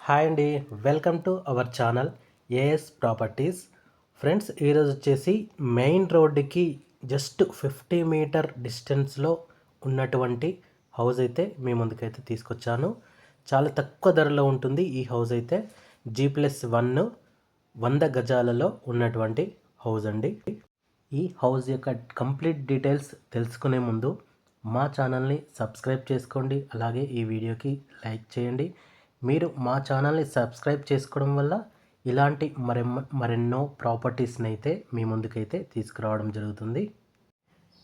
Hi అండి, welcome to our channel AS properties. Friends, ఈరోజు వచ్చేసి మెయిన్ రోడ్డుకి జస్ట్ 50 మీటర్ డిస్టెన్స్లో ఉన్నటువంటి హౌస్ అయితే మీ ముందుకైతే తీసుకొచ్చాను. చాలా తక్కువ ధరలో ఉంటుంది ఈ హౌస్ అయితే. G+1 100 గజాలలో ఉన్నటువంటి హౌస్ అండి. ఈ హౌస్ యొక్క కంప్లీట్ డీటెయిల్స్ తెలుసుకునే ముందు మా ఛానల్ని సబ్స్క్రైబ్ చేసుకోండి, అలాగే ఈ వీడియోకి లైక్ చేయండి. మీరు మా ఛానల్ని సబ్స్క్రైబ్ చేసుకోవడం వల్ల ఇలాంటి మరెన్నో ప్రాపర్టీస్ని అయితే మీ ముందుకైతే తీసుకురావడం జరుగుతుంది.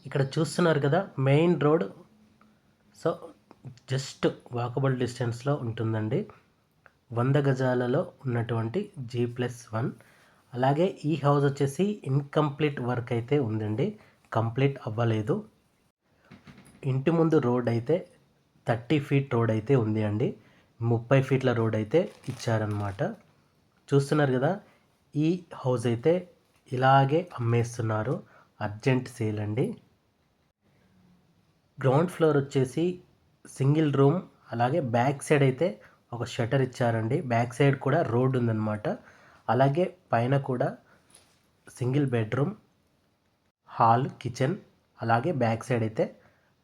ఇక్కడ చూస్తున్నారు కదా, main road. So just walkable డిస్టెన్స్లో ఉంటుందండి. 100 గజాలలో ఉన్నటువంటి G+1. అలాగే ఈ హౌస్ వచ్చేసి ఇన్కంప్లీట్ వర్క్ అయితే ఉందండి, కంప్లీట్ అవ్వలేదు. ఇంటి ముందు రోడ్ అయితే 30 ఫీట్ రోడ్ అయితే ఉంది అండి. 30 ఫీట్ల రోడ్ అయితే ఇచ్చారనమాట. చూస్తున్నారు కదా, ఈ హౌస్ అయితే ఇలాగే అమ్మేస్తున్నారు. అర్జెంట్ సేల్ అండి. గ్రౌండ్ ఫ్లోర్ వచ్చేసి సింగిల్ రూమ్, అలాగే బ్యాక్ సైడ్ అయితే ఒక షటర్ ఇచ్చారండి. బ్యాక్ సైడ్ కూడా రోడ్ ఉందన్నమాట. అలాగే పైన కూడా సింగిల్ బెడ్రూమ్, హాల్, కిచెన్, అలాగే బ్యాక్ సైడ్ అయితే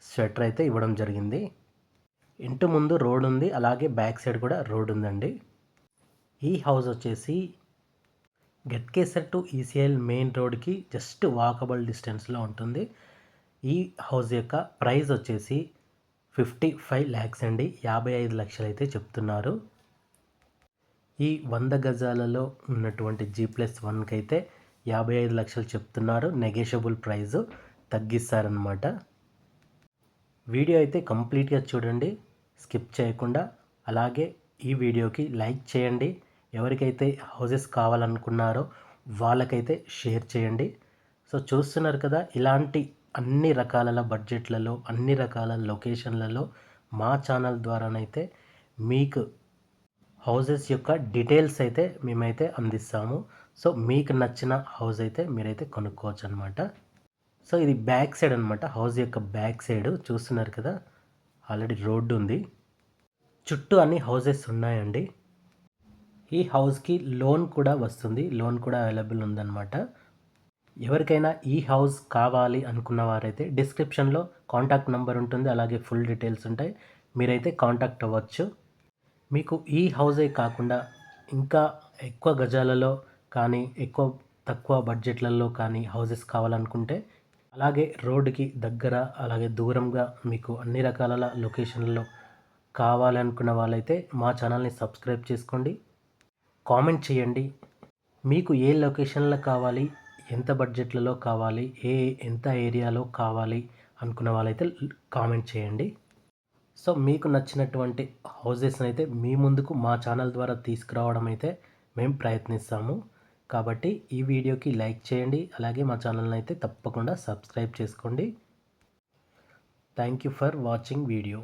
షటర్ అయితే ఇవ్వడం జరిగింది. ఇంటి ముందు రోడ్ ఉంది, అలాగే బ్యాక్ సైడ్ కూడా రోడ్ ఉందండి. ఈ హౌస్ వచ్చేసి గట్కేసర్ టు ఈసీఎల్ మెయిన్ రోడ్కి జస్ట్ వాకబుల్ డిస్టెన్స్లో ఉంటుంది. ఈ హౌస్ యొక్క ప్రైస్ వచ్చేసి 55 lakhs అండి, 55 లక్షలు అయితే చెప్తున్నారు. ఈ 100 గజాలలో ఉన్నటువంటి G+1కి అయితే 55 లక్షలు చెప్తున్నారు. Negotiable price తగ్గిస్తారనమాట. వీడియో అయితే కంప్లీట్గా చూడండి, స్కిప్ చేయకుండా. అలాగే ఈ వీడియోకి లైక్ చేయండి. ఎవరికైతే హౌసెస్ కావాలనుకున్నారో వాళ్ళకైతే షేర్ చేయండి. సో చూస్తున్నారు కదా, ఇలాంటి అన్ని రకాల బడ్జెట్లలో, అన్ని రకాల లొకేషన్లలో మా ఛానల్ ద్వారానైతే మీకు హౌసెస్ యొక్క డీటెయిల్స్ అయితే మేమైతే అందిస్తాము. సో మీకు నచ్చిన హౌస్ అయితే మీరైతే కొనుక్కోవచ్చు అనమాట. సో ఇది బ్యాక్ సైడ్ అనమాట, హౌస్ యొక్క బ్యాక్ సైడ్ చూస్తున్నారు కదా, ఆల్రెడీ రోడ్డు ఉంది. చుట్టూ అన్ని హౌసెస్ ఉన్నాయండి. ఈ హౌస్కి లోన్ కూడా వస్తుంది, లోన్ కూడా అవైలబుల్ ఉందన్నమాట. ఎవరికైనా ఈ హౌస్ కావాలి అనుకున్న వారైతే డిస్క్రిప్షన్లో కాంటాక్ట్ నెంబర్ ఉంటుంది, అలాగే ఫుల్ డీటెయిల్స్ ఉంటాయి. మీరైతే కాంటాక్ట్ అవ్వచ్చు. మీకు ఈ హౌసే కాకుండా ఇంకా ఎక్కువ గజాలలో కానీ, తక్కువ బడ్జెట్లలో కానీ హౌసెస్ కావాలనుకుంటే, అలాగే రోడ్డుకి దగ్గర, అలాగే దూరంగా మీకు అన్ని రకాల లొకేషన్లలో కావాలనుకున్న వాళ్ళైతే మా ఛానల్ని సబ్స్క్రైబ్ చేసుకోండి. కామెంట్ చేయండి, మీకు ఏ లొకేషన్లో కావాలి, ఎంత బడ్జెట్లలో కావాలి, ఎంత ఏరియాలో కావాలి అనుకున్న వాళ్ళైతే కామెంట్ చేయండి. సో మీకు నచ్చినటువంటి హౌసెస్ని అయితే మీ ముందుకు మా ఛానల్ ద్వారా తీసుకురావడం అయితే మేము ప్రయత్నిస్తాము. కాబట్టి ఈ వీడియోకి లైక్ చేయండి, అలాగే మా ఛానల్ని అయితే తప్పకుండా సబ్స్క్రైబ్ చేసుకోండి. Thank you for watching video.